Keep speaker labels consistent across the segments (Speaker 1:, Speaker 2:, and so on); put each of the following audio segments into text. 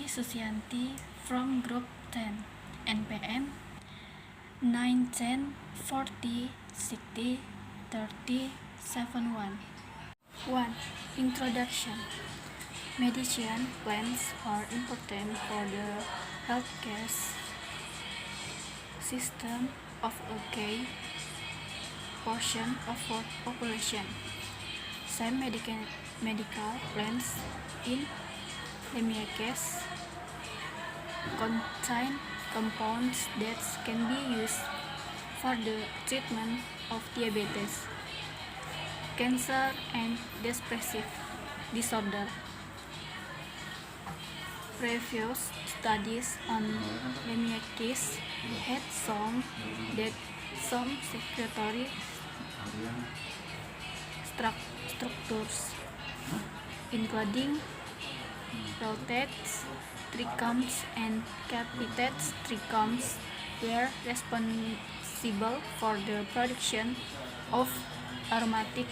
Speaker 1: Susianti from Group 10, NPM 910 40 60 30 71. 1. Introduction. Medicine plants are important for the healthcare system of a key portion of our population. Some medical plants in Lemiaceae contain compounds that can be used for the treatment of diabetes, cancer, and depressive disorder. Previous studies on Lemiaceae had shown that some secretory structures, including rotates, trichomes, and capitated trichomes, were responsible for the production of aromatic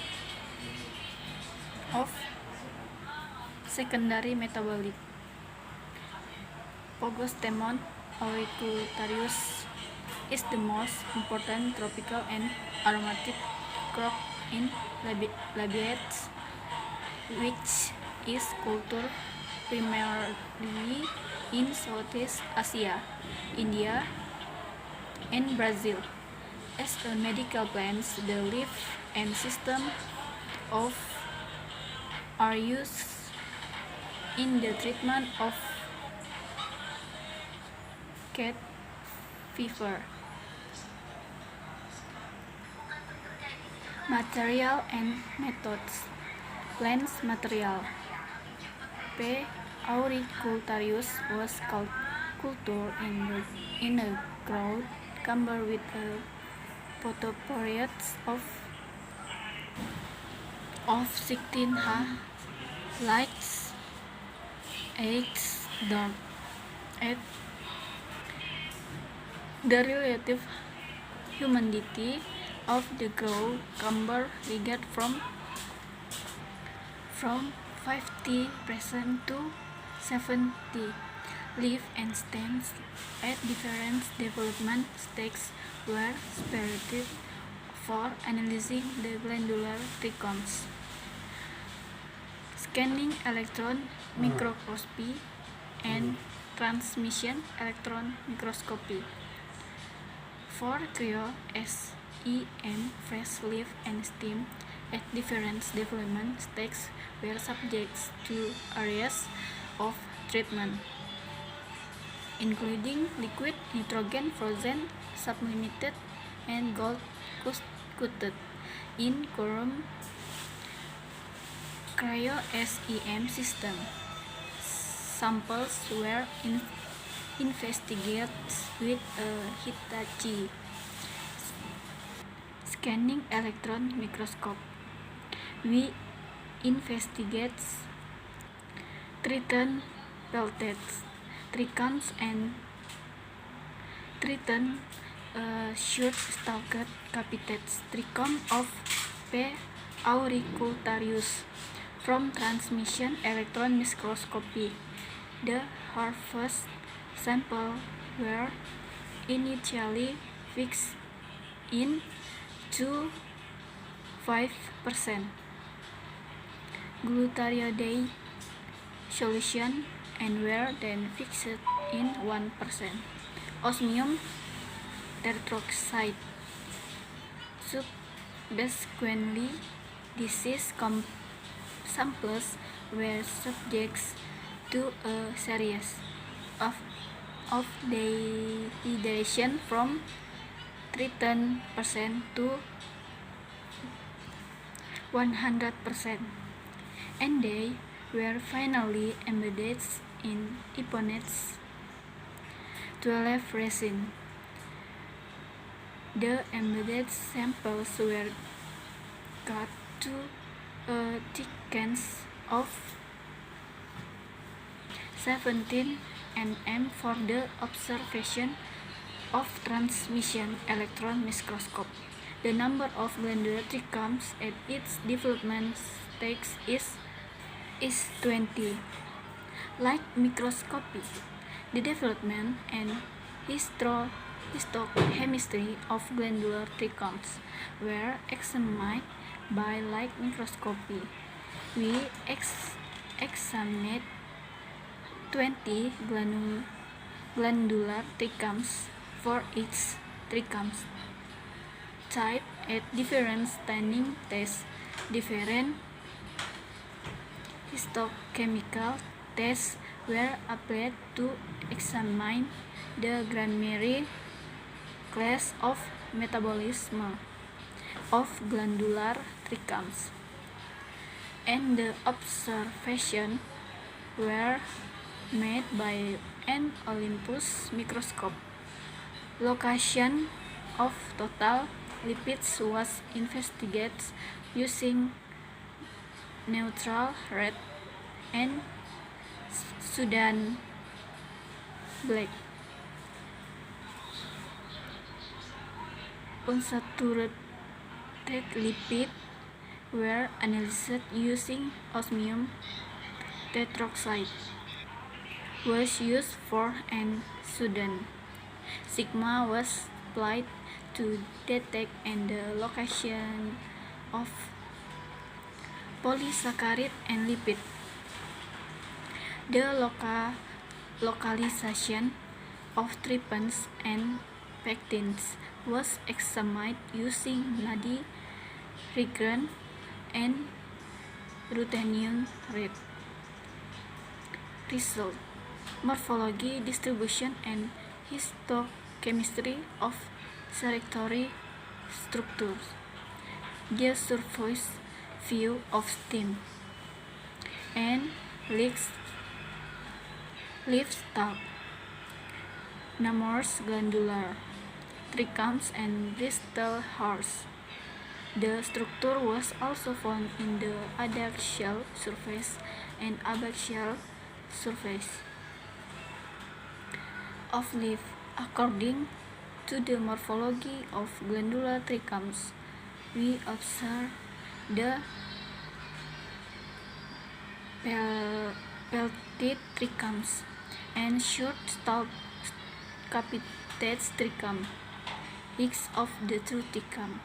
Speaker 1: of secondary metabolic. Phlogistemon auricularis is the most important tropical and aromatic crop in Labiates, which is cultured primarily in Southeast Asia, India, and Brazil. As a medical plant, the leaf and stem of are used in the treatment of cat fever. Material and methods. Plant material. P. auricularis was cultured in a ground covered with a photoperiod of 16 lights, 8 dark. The relative humidity of the ground cover ranges from 50% to 70%. Leaf and stems at different development stages were separated for analyzing the glandular trichomes. Scanning electron microscopy and transmission electron microscopy. For cryo-SEM, fresh leaf and stem at different development stages were subject to areas of treatment, including liquid nitrogen frozen, sublimated, and gold coated in cryo-SEM system. Samples were investigated with a Hitachi scanning electron microscope. We investigate Triton pelted trichomes and Triton short-stalked capitated trichome of P. auricularis from transmission electron microscopy. The harvest samples were initially fixed in 2-5% glutaraldehyde solution and were then fixed in 1% osmium tetroxide. Subsequently, disease samples were subject to a series of dehydration from 30% to 100%, and they were finally embedded in Eponax 12 resin. The embedded samples were cut to a thickness of 17 nm for the observation of transmission electron microscope. The number of glandular trichomes at its development stage is 20. Like microscopy, the development and histochemistry of glandular trichomes were examined by light microscopy. We examined 20 glandular trichomes for each trichome type at different staining tests. Different histochemical tests were applied to examine the primary class of metabolism of glandular trichomes, and the observation were made by an Olympus microscope. Location of total lipids was investigated using neutral red and Sudan black. Unsaturated lipids were analyzed using osmium tetroxide, was used for an Sudan. Sigma was applied to detect and the location of polysaccharide and lipid. The localization of tryptans and pectins was examined using NADI reagent and ruthenium red. Result: morphology, distribution, and histochemistry of secretory structures. The surface view of stem and leaf stalk, numerous glandular trichomes and distal hairs. The structure was also found in the adaxial surface and abaxial surface of leaf. According to the morphology of glandular trichomes, we observe the peltid trichomes and short-stalked capitated trichome, each of the two trichome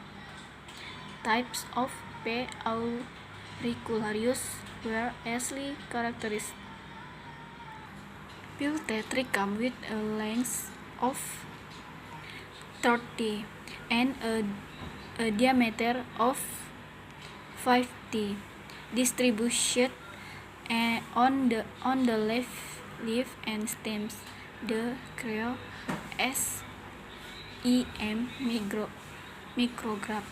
Speaker 1: types of P. auricularis were easily characterized. Peltid trichome with a length of 30 and a diameter of 50, distributed on the leaf and stems. The Creo SEM micrograph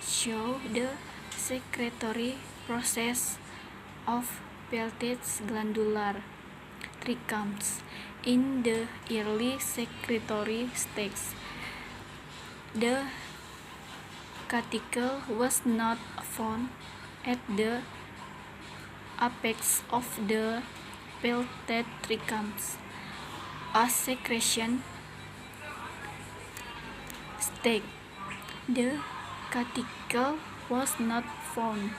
Speaker 1: show the secretory process of peltid glandular trichomes in the early secretory stage. The cuticle was not found at the apex of the peltid trichomes. A secretion stage. The cuticle was not found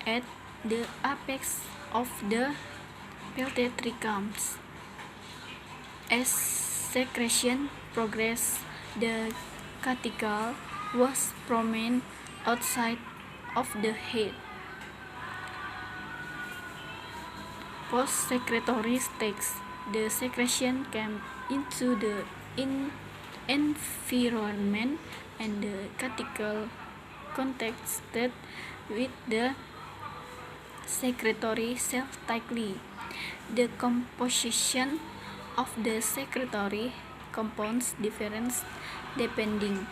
Speaker 1: at the apex of the peltid trichomes. As secretion progressed, the cuticle was prominent outside of the head. Post-secretory stage, the secretion came into the environment and the cuticle contacted with the secretory cell tightly. The composition of the secretory compounds differs depending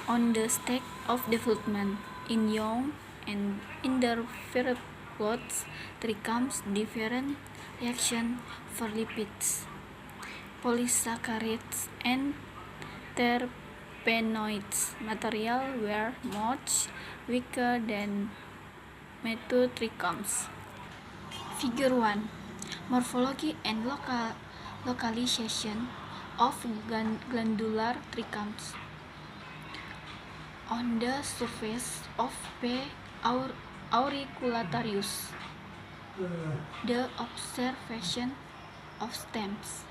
Speaker 1: on the stage of development. In young and invertebrates, trichomes different reaction for lipids, polysaccharides, and terpenoids material were much weaker than metotrichomes. Figure 1. Morphology and localization of glandular trichomes. On the surface of P. auricularis, The observation of stems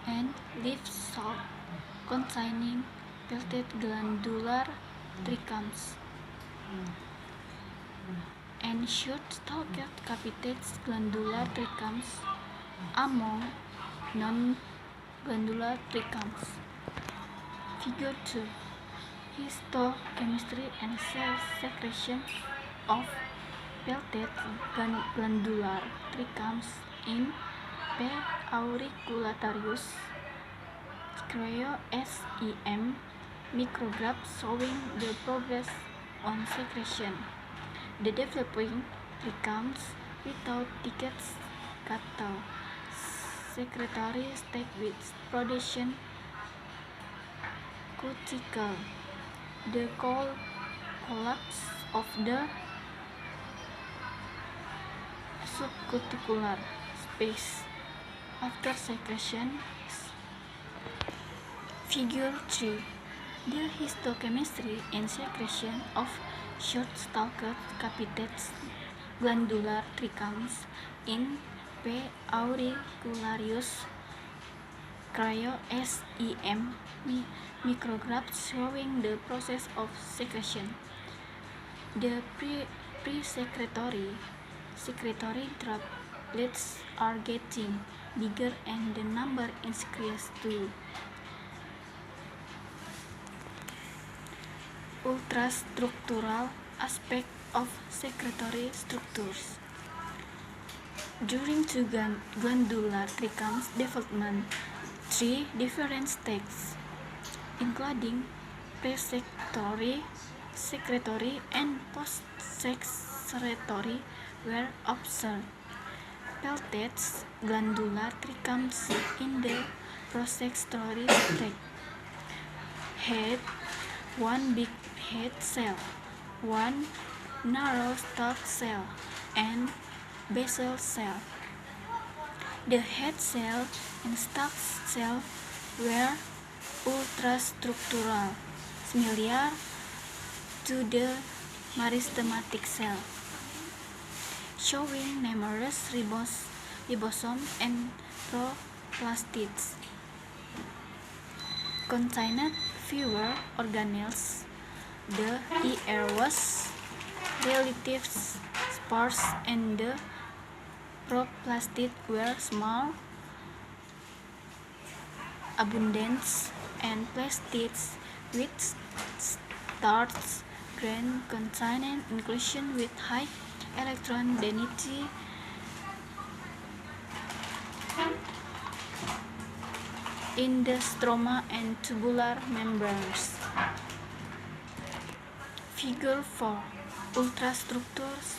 Speaker 1: and leaf stalk containing peltate glandular trichums and short-stalked capitate glandular trichums among non-glandular trichums. Figure 2. Histochemistry and cell secretion of peltate glandular trichums in P. auriculatorius cryo-SEM micrograph showing the progress on secretion. The developing trichums without tickets catal secretory stage with production cuticle. The collapse of the subcuticular space after secretion. Figure 3. The histochemistry and secretion of short-stalked capitate glandular trichums in P. auricularis cryo-SEM micrograph showing the process of secretion. The pre-secretory droplets are getting bigger and the number increases too. Ultrastructural aspect of secretory structures. During the glandular trichums development, 3 different stages, including pre-secretory, secretory, and post-secretory, were observed. Peltate glandular trichums in the prosecretory stage had one big head cell, one narrow stalk cell, and basal cell. The head cell and stalk cell were ultrastructural, similar to the meristematic cell, showing numerous ribosomes and proplastids. Contained fewer organelles. The ER was relatively sparse and the proplastids were small, abundant, and plastids with starch grain containing inclusion with high electron density in the stroma and tubular membranes. Figure 4. Ultrastructural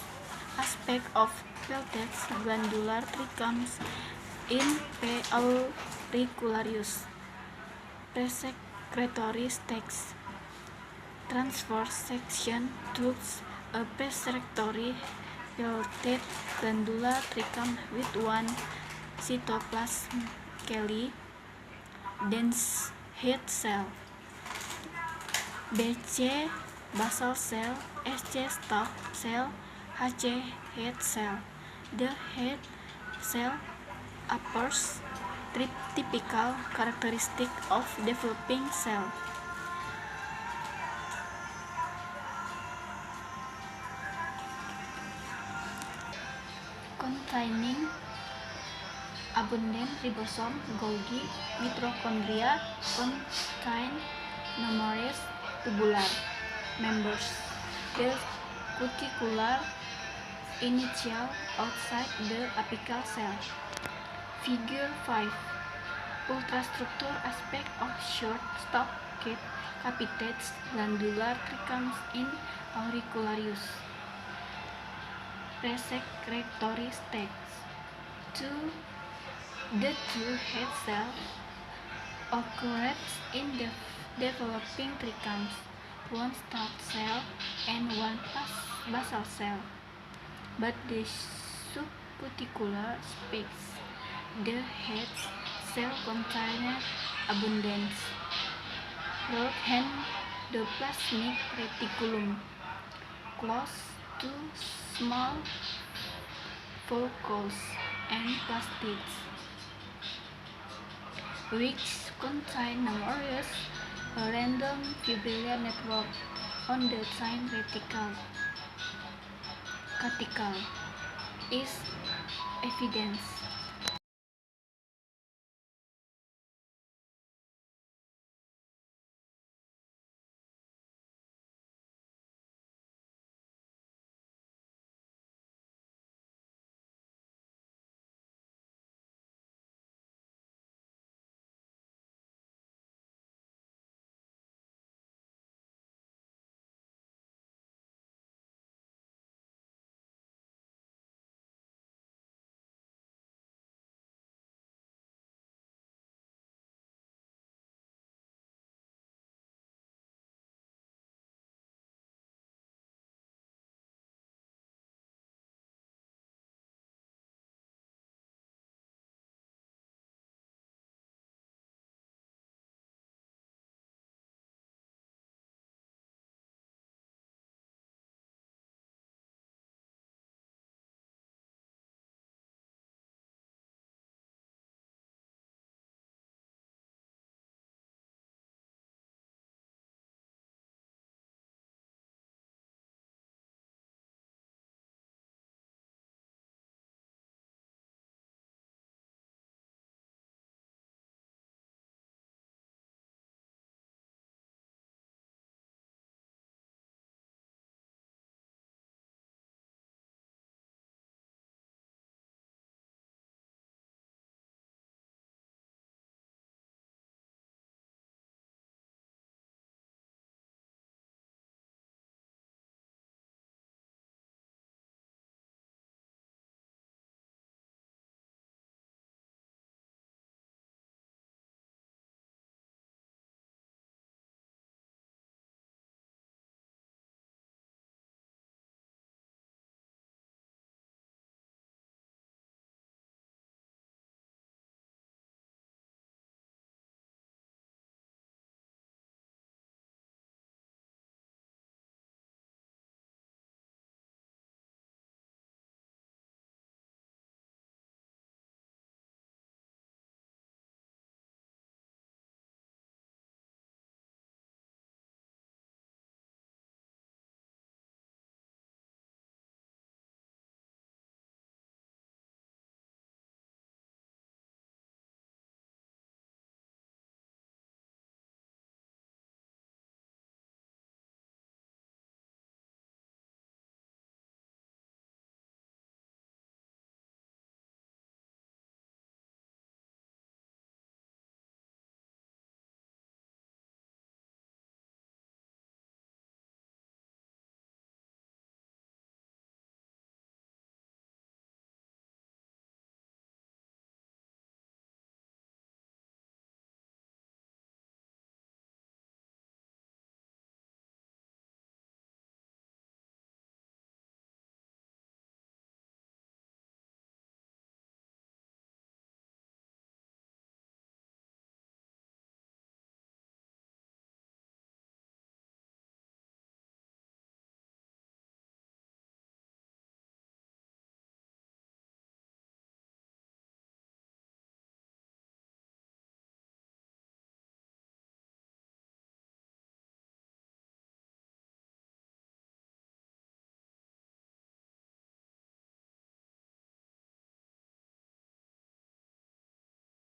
Speaker 1: aspect of peltate glandular trichums in P. auricularis presecretory stage. Transverse section through a presecretory peltate glandular trichum with one cytoplasmically dense head cell, BC basal cell, SC stalk cell, HC head cell. The head cell offers typical characteristic of developing cell. Containing abundant ribosome, Golgi, mitochondria, contain numerous tubular members. The cuticular initial outside the apical cell. Figure 5. Ultrastructural aspect of short-stalked capitate glandular trichums in auricularis presecretory stage. The two head cells occurred in the developing trichums, one stalk cell and one basal cell, but the subcuticular space. The head cell contained abundant rod endoplasmic reticulum close to small follicles, and plastids, which contain numerous random fibrillary networks on the thin reticle, is evidence